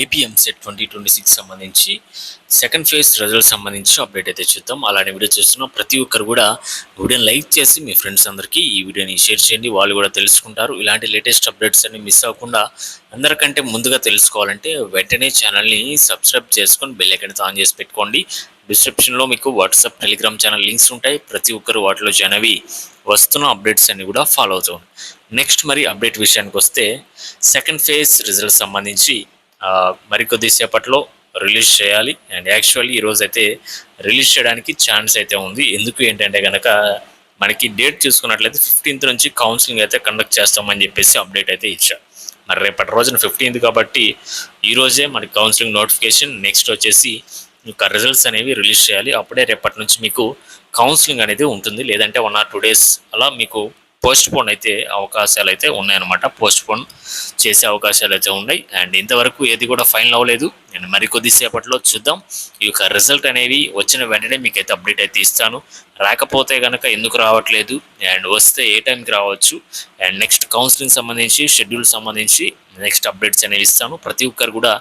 AP EAMCET 2026 సంబంధించి second phase result సంబంధించి update అయితే చూద్దాం. అలానే వీడియో చూస్తున్న ప్రతి ఒక్కరు కూడా వీడియోని లైక్ చేసి మీ ఫ్రెండ్స్ అందరికీ ఈ వీడియోని షేర్ చేయండి. వాళ్ళు కూడా తెలుసుకుంటారు. ఇలాంటి లేటెస్ట్ అప్డేట్స్ అన్ని మిస్ అవ్వకుండా అందరికంటే ముందుగా తెలుసుకోవాలంటే వెంటనే ఛానల్ని సబ్స్క్రైబ్ చేసుకొని బెల్ ఐకాన్ ఆన్ చేసి పెట్టుకోండి. డిస్క్రిప్షన్లో మీకు వాట్సాప్, టెలిగ్రామ్ ఛానల్ లింక్స్ ఉంటాయి. ప్రతి ఒక్కరు వాటిలో జాయిన్ అవి వస్తున్న అప్డేట్స్ అన్ని కూడా ఫాలో అవుతాం. నెక్స్ట్ మరి అప్డేట్ విషయానికి వస్తే సెకండ్ ఫేజ్ రిజల్ట్ సంబంధించి మరికొద్దిసేపట్లో రిలీజ్ చేయాలి. అండ్ యాక్చువల్లీ ఈరోజు అయితే రిలీజ్ చేయడానికి ఛాన్స్ అయితే ఉంది. ఎందుకు ఏంటంటే కనుక మనకి డేట్ చూసుకున్నట్లయితే 15th నుంచి కౌన్సిలింగ్ అయితే కండక్ట్ చేస్తామని చెప్పేసి అప్డేట్ అయితే ఇచ్చారు. మరి రేపటి రోజున 15th కాబట్టి ఈరోజే మనకి కౌన్సిలింగ్ నోటిఫికేషన్, నెక్స్ట్ వచ్చేసి ఇంకా రిజల్ట్స్ అనేవి రిలీజ్ చేయాలి. అప్పుడే రేపటి నుంచి మీకు కౌన్సిలింగ్ అనేది ఉంటుంది. లేదంటే 1 or 2 days అలా మీకు పోస్ట్ పోన్ అయితే అవకాశాలు అయితే ఉన్నాయన్నమాట. పోస్ట్ పోన్ చేసే అవకాశాలు అయితే ఉన్నాయి. అండ్ ఇంతవరకు ఏది కూడా ఫైనల్ అవ్వలేదు. అండ్ మరికొద్దిసేపట్లో చూద్దాం. ఈ యొక్క రిజల్ట్ అనేవి వచ్చిన వెంటనే మీకైతే అప్డేట్ అయితే ఇస్తాను. రాకపోతే కనుక ఎందుకు రావట్లేదు, అండ్ వస్తే ఏ టైంకి రావచ్చు, అండ్ నెక్స్ట్ కౌన్సిలింగ్ సంబంధించి షెడ్యూల్ సంబంధించి నెక్స్ట్ అప్డేట్స్ అనేవి ఇస్తాను. ప్రతి ఒక్కరు కూడా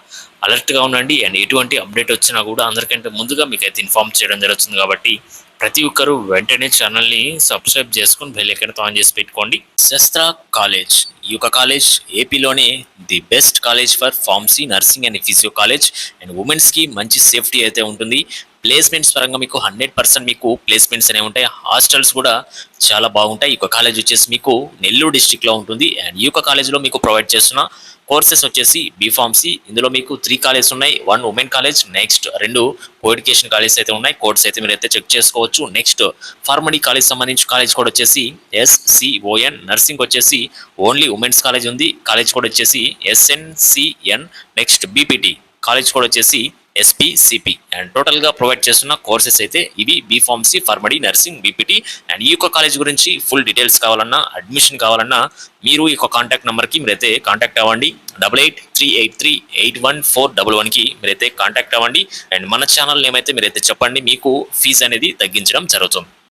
అలర్ట్గా ఉండండి. అండ్ ఎటువంటి అప్డేట్ వచ్చినా కూడా అందరికంటే ముందుగా మీకైతే ఇన్ఫార్మ్ చేయడం జరుగుతుంది. కాబట్టి ప్రతి ఒక్కరు వెంటనే ఛానల్ని సబ్స్క్రైబ్ చేసుకుని బెల్ ఐకాన్ ఆన్ చేసి పెట్టుకోండి. శస్త్ర కాలేజ్, ఈ యొక్క కాలేజ్ ఏపీలోనే the best college for pharmacy, nursing and physio college. And ఉమెన్స్కి మంచి సేఫ్టీ అయితే ఉంటుంది. ప్లేస్మెంట్స్ పరంగా మీకు 100% మీకు ప్లేస్మెంట్స్ అనేవి ఉంటాయి. హాస్టల్స్ కూడా చాలా బాగుంటాయి. ఈ యొక్క కాలేజ్ వచ్చేసి మీకు నెల్లూరు డిస్టిక్లో ఉంటుంది. అండ్ ఈ యొక్క కాలేజ్లో మీకు ప్రొవైడ్ చేస్తున్న కోర్సెస్ వచ్చేసి బీఫార్మసీ. ఇందులో మీకు 3 కాలేజ్ ఉన్నాయి. 1 women college, next 2 coeducation college అయితే ఉన్నాయి. కోర్స్ అయితే మీరు అయితే చెక్ చేసుకోవచ్చు. నెక్స్ట్ ఫార్మడీ కాలేజ్ సంబంధించి కాలేజ్ కోడ్ వచ్చేసి SCON. నర్సింగ్ వచ్చేసి ఓన్లీ ఉమెన్స్ కాలేజ్ ఉంది. కాలేజ్ కోడ్ వచ్చేసి SNCN. Next BPT college code వచ్చేసి SPCP. అండ్ టోటల్గా ప్రొవైడ్ చేస్తున్న కోర్సెస్ అయితే ఇవి: B Pharmacy, PharmD, nursing, BPT. And ఈ యొక్క కాలేజ్ గురించి ఫుల్ డీటెయిల్స్ కావాలన్నా, అడ్మిషన్ కావాలన్నా మీరు ఈ యొక్క కాంటాక్ట్ నెంబర్కి మీరైతే కాంటాక్ట్ అవ్వండి. 8838381411కి మీరైతే కాంటాక్ట్ అవ్వండి. అండ్ మన ఛానల్ ఏమైతే మీరైతే చెప్పండి, మీకు ఫీజు అనేది తగ్గించడం జరుగుతుంది.